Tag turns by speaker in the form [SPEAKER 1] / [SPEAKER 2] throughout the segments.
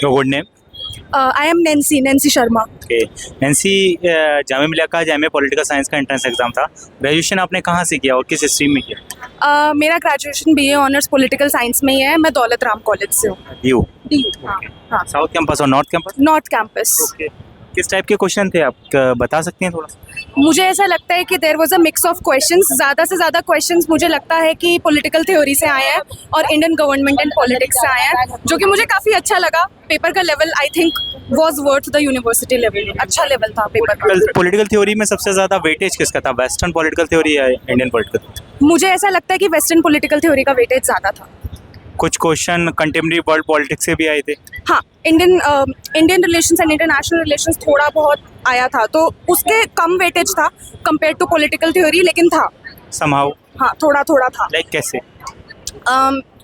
[SPEAKER 1] Your good name?
[SPEAKER 2] I am Nancy Sharma.
[SPEAKER 1] Okay. Nancy, Jamia Millia का MA political science का entrance exam था। Graduation आपने कहाँ से किया और किस स्ट्रीम में किया?
[SPEAKER 2] मेरा graduation BA honours political science में ही है। मैं दौलत राम कॉलेज से हूँ।
[SPEAKER 1] यू
[SPEAKER 2] हाँ,
[SPEAKER 1] साउथ कैंपस और north campus?
[SPEAKER 2] North campus.
[SPEAKER 1] Okay. किस टाइप के क्वेश्चन थे आप बता सकते हैं थोड़ा?
[SPEAKER 2] मुझे ऐसा लगता है कि there was a mix of questions. ज़्यादा से ज़्यादा क्वेश्चंस मुझे लगता है कि पॉलिटिकल थ्योरी से आए हैं और इंडियन गवर्नमेंट एंड पॉलिटिक्स से आए हैं, जो कि मुझे काफ़ी अच्छा लगा। पेपर का level I think was worth the university level. अच्छा लेवल था पेपर का।
[SPEAKER 1] पॉलिटिकल थ्योरी में सबसे ज़्यादा वेटेज किसका था, वेस्टर्न पॉलिटिकल थ्योरी या इंडियन पॉलिटिकल?
[SPEAKER 2] मुझे ऐसा लगता है कि वेस्टर्न पॉलिटिकल थ्योरी का वेटेज ज़्यादा था।
[SPEAKER 1] कुछ क्वेश्चन कंटेम्प्रेरी वर्ल्ड पॉलिटिक्स से भी आए थे।
[SPEAKER 2] हाँ, Indian relations and international relations थोड़ा बहुत आया था, तो उसके कम वेटेज था कंपेयर टू पॉलिटिकल थ्योरी, लेकिन था
[SPEAKER 1] समहाउ।
[SPEAKER 2] हाँ, थोड़ा थोड़ा था।
[SPEAKER 1] लाइक कैसे?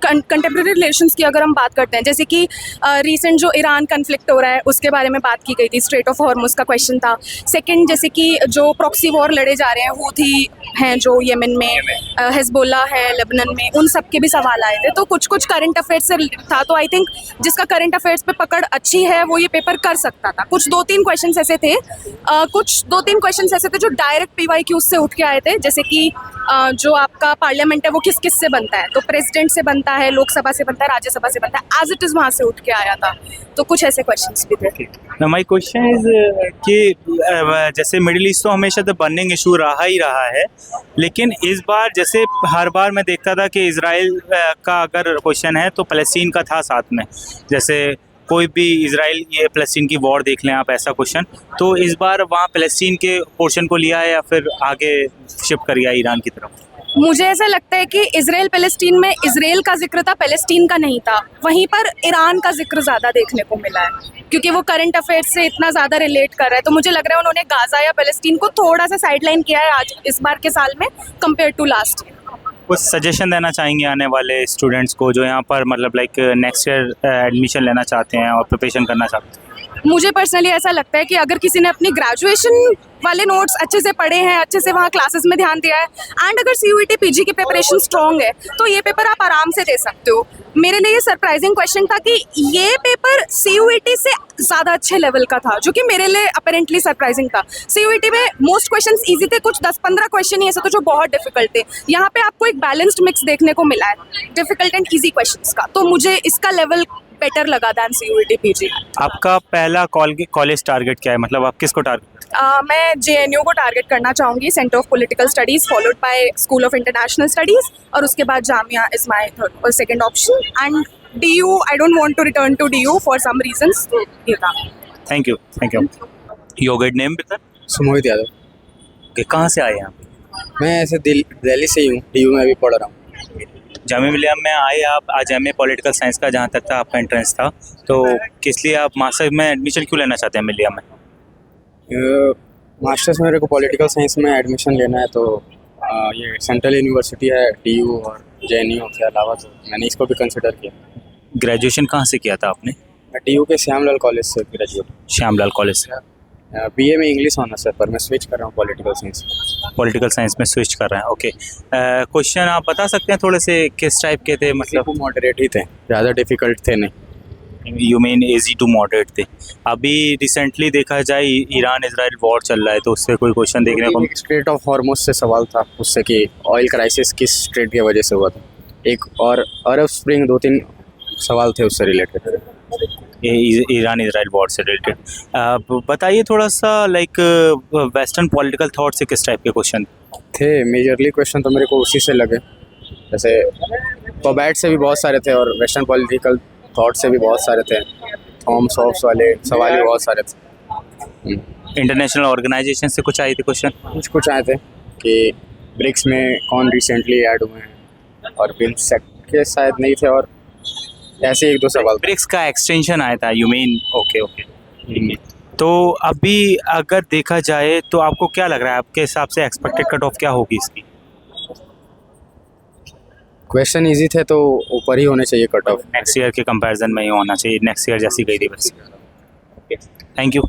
[SPEAKER 2] कंटेम्प्रेरी रिलेशंस की अगर हम बात करते हैं, जैसे कि रीसेंट जो ईरान कन्फ्लिक्ट हो रहा है उसके बारे में बात की गई थी। स्ट्रेट ऑफ हॉर्मुज़ का क्वेश्चन था। सेकंड, जैसे कि जो प्रॉक्सी वॉर लड़े जा रहे हैं, हूथी हैं जो यमन में, हिजबुल्लाह है लेबनान में, उन सब के भी सवाल आए थे। तो कुछ कुछ करंट अफेयर्स से था। तो आई थिंक जिसका करंट अफेयर्स पे पकड़ अच्छी है वो ये पेपर कर सकता था। कुछ दो तीन क्वेश्चन ऐसे थे जो डायरेक्ट PYQ से उठ के आए थे, जैसे कि जो आपका पार्लियामेंट है वो किस किस से बनता है, तो प्रेसिडेंट से बनता है, लोकसभा से बनता है, राज्यसभा से बनता है। एज इट इज़ वहाँ से उठ के आया था। तो कुछ ऐसे क्वेश्चंस भी थे।
[SPEAKER 1] Now my question is कि जैसे मिडिल ईस्ट तो हमेशा द बर्निंग इशू रहा ही रहा है, लेकिन इस बार जैसे हर बार मैं देखता था कि इजराइल का अगर क्वेश्चन है तो फ़लस्तीन का था साथ में। जैसे कोई भी इजराइल ये फ़लस्तीन की वॉर देख लें आप, ऐसा क्वेश्चन। तो इस बार वहाँ फ़लस्तीन के पोर्शन को लिया है या फिर आगे शिफ्ट कर गया ईरान की तरफ?
[SPEAKER 2] मुझे ऐसा लगता है कि इजराइल पैलेस्टीन में इजराइल का जिक्र था, पैलेस्टीन का नहीं था। वहीं पर ईरान का जिक्र ज़्यादा देखने को मिला है, क्योंकि वो करंट अफेयर्स से इतना ज़्यादा रिलेट कर रहा है। तो मुझे लग रहा है उन्होंने गाज़ा या पैलेस्टीन को थोड़ा सा साइडलाइन किया है आज इस बार के साल में कंपेयर टू लास्ट ईयर।
[SPEAKER 1] कुछ सजेशन देना चाहेंगे आने वाले स्टूडेंट्स को जो यहाँ पर मतलब लाइक नेक्स्ट ईयर एडमिशन लेना चाहते हैं और प्रिपरेशन करना चाहते हैं?
[SPEAKER 2] मुझे पर्सनली ऐसा लगता है कि अगर किसी ने अपनी ग्रेजुएशन वाले नोट्स अच्छे से पढ़े हैं, अच्छे से वहाँ क्लासेस में ध्यान दिया है, एंड अगर CUET PG की प्रिपरेशन स्ट्रॉन्ग है, तो ये पेपर आप आराम से दे सकते हो। मेरे लिए ये सरप्राइजिंग क्वेश्चन था कि ये पेपर CUET से ज़्यादा अच्छे लेवल का था, जो कि मेरे लिए अपेरेंटली सरप्राइजिंग था। CUET में मोस्ट क्वेश्चंस इजी थे, कुछ 10-15 क्वेश्चन ही ऐसे तो जो बहुत डिफिकल्ट थे। यहाँ पे आपको एक बैलेंस्ड मिक्स देखने को मिला है डिफिकल्ट एंड ईजी क्वेश्चंस का, तो मुझे इसका लेवल बेटर लगा दैन CUET PG।
[SPEAKER 1] आपका पहला कॉलेज टारगेट क्या है, मतलब आप किसको टारगेट?
[SPEAKER 2] मैं JNU को टारगेट करना चाहूँगी, centre of political studies followed by school of international studies, और उसके बाद जामिया इज़ माय थर्ड और second option, and DU I don't want to return to DU for some reasons. तो ये था।
[SPEAKER 1] Thank you. Your good name बेटा?
[SPEAKER 3] सुमोहित यादव।
[SPEAKER 1] कहाँ से आए हैं आप?
[SPEAKER 3] मैं ऐसे दिल्ली से ही हूँ, DU में अभी पढ़ रहा हूँ।
[SPEAKER 1] जामिया मिलिया में आए आप आज MA पॉलिटिकल साइंस का जहाँ तक था आपका एंट्रेंस था, तो किस लिए आप मास्टर में एडमिशन क्यों लेना चाहते हैं मिलिया में?
[SPEAKER 3] मास्टर्स में मेरे को पॉलिटिकल साइंस में एडमिशन लेना है, तो ये सेंट्रल यूनिवर्सिटी है DU और JNU के अलावा, तो मैंने इसको भी कंसिडर किया।
[SPEAKER 1] ग्रेजुएशन कहाँ से किया था आपने?
[SPEAKER 3] मैं DU के श्यामलाल कॉलेज से ग्रेजुएट।
[SPEAKER 1] श्यामलाल कॉलेज से।
[SPEAKER 3] BA में इंग्लिश ऑनर्स है, पर मैं स्विच कर रहा हूँ पॉलिटिकल साइंस
[SPEAKER 1] में स्विच कर रहे हैं। ओके। क्वेश्चन आप बता सकते हैं थोड़े से किस टाइप के थे, मतलब?
[SPEAKER 3] मॉडरेट ही थे, ज़्यादा डिफिकल्ट थे नहीं।
[SPEAKER 1] You mean easy to moderate थे। अभी रिसेंटली देखा जाए ईरान इजराइल वॉर चल रहा है, तो उससे कोई क्वेश्चन देखने को?
[SPEAKER 3] स्ट्रेट ऑफ हॉर्मुज़ से सवाल था उससे कि ऑयल क्राइसिस किस स्ट्रेट की वजह से हुआ था। एक और अरब स्प्रिंग, 2-3 सवाल थे उससे रिलेटेड,
[SPEAKER 1] ईरान इजराइल वॉर से रिलेटेड। बताइए थोड़ा सा लाइक वेस्टर्न पॉलिटिकल थॉट से किस टाइप के क्वेश्चन
[SPEAKER 3] थे? मेजरली क्वेश्चन तो मेरे को उसी से लगे, जैसे पॉबैट से भी बहुत सारे थे और वेस्टर्न पॉलिटिकल थॉट से भी बहुत सारे थे। थॉमस हॉब्स वाले सवाल भी बहुत सारे थे।
[SPEAKER 1] इंटरनेशनल ऑर्गेनाइजेशन से कुछ आए थे क्वेश्चन?
[SPEAKER 3] कुछ आए थे कि ब्रिक्स में कौन रिसेंटली ऐड हुए हैं, और बिम्स्टेक के शायद नहीं थे, और ऐसे 1-2 सवाल।
[SPEAKER 1] ब्रिक्स का एक्सटेंशन आया था, यू मीन? ओके। तो अभी अगर देखा जाए तो आपको क्या लग रहा है, आपके हिसाब से एक्सपेक्टेड कट ऑफ क्या होगी इसकी?
[SPEAKER 3] क्वेश्चन इजी थे तो ऊपर ही होने चाहिए कट ऑफ।
[SPEAKER 1] नेक्स्ट ईयर के कंपैरिजन में ही होना चाहिए, नेक्स्ट ईयर जैसी गई थी बस। Thank you.